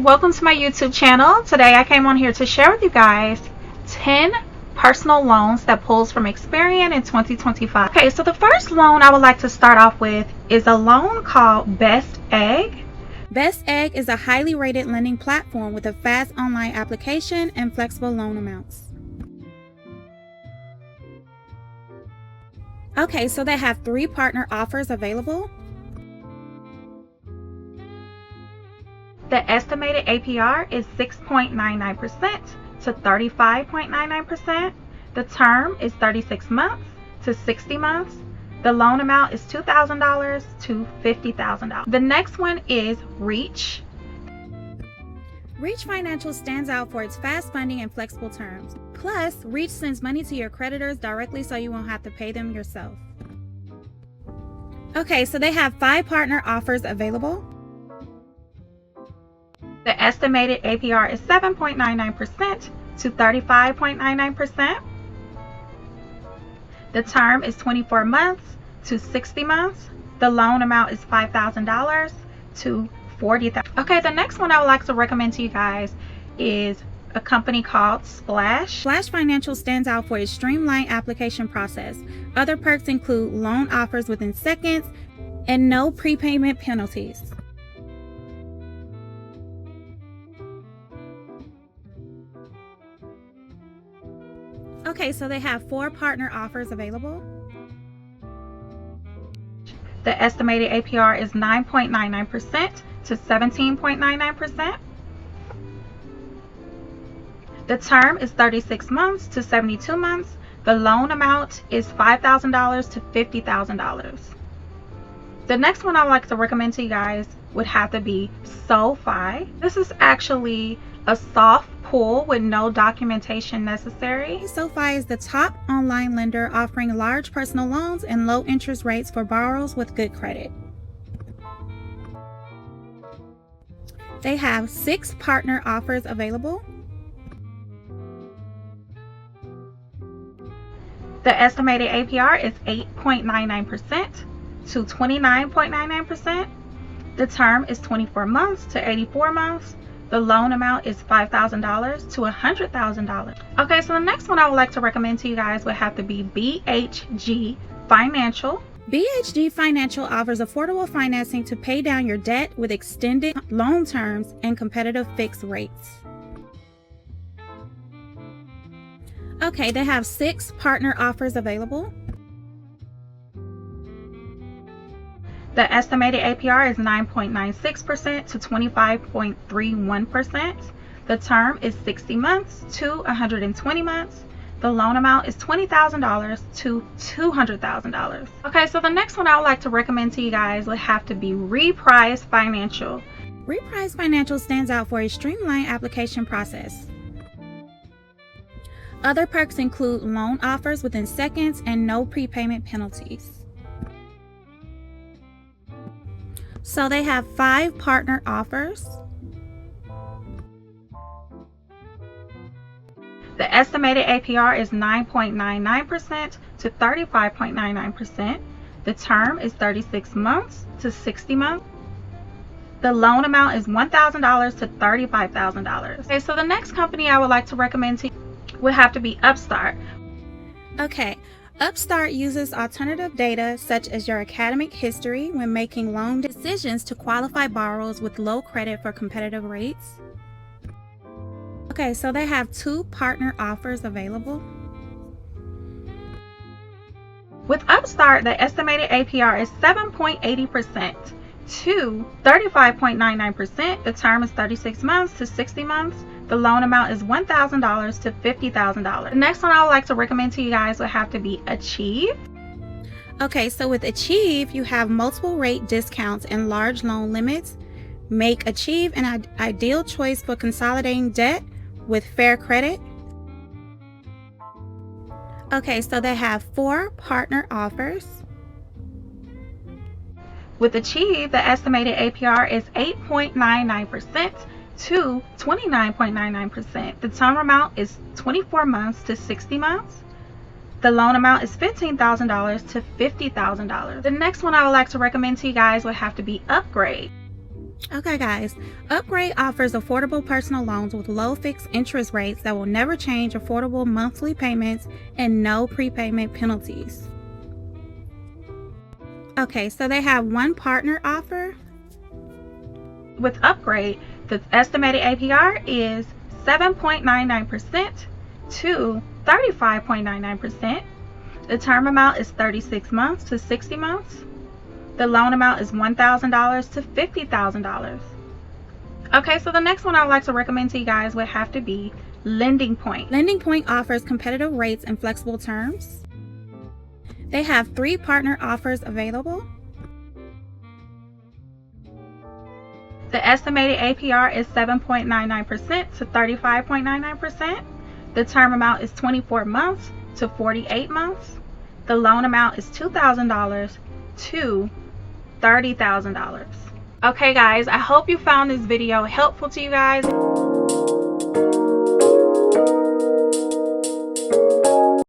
welcome to my YouTube channel. Today I came on here to share with you guys 10 personal loans that pulls from Experian in 2025. Okay, so the first loan I would like to start off with is a loan called Best Egg. Best Egg is a highly rated lending platform with a fast online application and flexible loan amounts. Okay, so they have 3 partner offers available. The estimated APR is 6.99% to 35.99%. The term is 36 months to 60 months. The loan amount is $2,000 to $50,000. The next one is Reach. Reach Financial stands out for its fast funding and flexible terms. Plus, Reach sends money to your creditors directly so you won't have to pay them yourself. Okay, so they have 5 partner offers available. The estimated APR is 7.99% to 35.99%. The term is 24 months to 60 months. The loan amount is $5,000 to $40,000. Okay, the next one I would like to recommend to you guys is a company called Splash. Splash Financial stands out for its streamlined application process. Other perks include loan offers within seconds and no prepayment penalties. Okay, so they have 4 partner offers available. The estimated APR is 9.99% to 17.99%. The term is 36 months to 72 months. The loan amount is $5,000 to $50,000. The next one I would like to recommend to you guys would have to be SoFi. This is actually a soft pull with no documentation necessary. SoFi is the top online lender offering large personal loans and low interest rates for borrowers with good credit. They have 6 partner offers available. The estimated APR is 8.99% to 29.99%. The term is 24 months to 84 months. The loan amount is $5,000 to $100,000. Okay, so the next one I would like to recommend to you guys would have to be BHG Financial. BHG Financial offers affordable financing to pay down your debt with extended loan terms and competitive fixed rates. Okay, they have 6 partner offers available. The estimated APR is 9.96% to 25.31%. The term is 60 months to 120 months. The loan amount is $20,000 to $200,000. Okay, so the next one I would like to recommend to you guys would have to be Reprise Financial. Reprise Financial stands out for a streamlined application process. Other perks include loan offers within seconds and no prepayment penalties. So they have 5 partner offers. The estimated APR is 9.99% to 35.99%. The term is 36 months to 60 months. The loan amount is $1,000 to $35,000. Okay, so the next company I would like to recommend to you would have to be Upstart. Okay, Upstart uses alternative data such as your academic history when making loan decisions to qualify borrowers with low credit for competitive rates. Okay, so they have 2 partner offers available. With Upstart, the estimated APR is 7.80% to 35.99%. The term is 36 months to 60 months. The loan amount is $1,000 to $50,000. The next one I would like to recommend to you guys would have to be Achieve. Okay, so with Achieve, you have multiple rate discounts and large loan limits. Make Achieve an ideal choice for consolidating debt with fair credit. Okay, so they have 4 partner offers. With Achieve, the estimated APR is 8.99% to 29.99%. The term amount is 24 months to 60 months. The loan amount is $15,000 to $50,000. The next one I would like to recommend to you guys would have to be Upgrade. Okay guys, Upgrade offers affordable personal loans with low fixed interest rates that will never change, affordable monthly payments, and no prepayment penalties. Okay, so they have one partner offer. With Upgrade, the estimated APR is 7.99% to 35.99%. The term amount is 36 months to 60 months. The loan amount is $1,000 to $50,000. Okay, so the next one I would like to recommend to you guys would have to be Lending Point. Lending Point offers competitive rates and flexible terms. They have 3 partner offers available. The estimated APR is 7.99% to 35.99%. The term amount is 24 months to 48 months. The loan amount is $2,000 to $30,000. Okay guys, I hope you found this video helpful to you guys.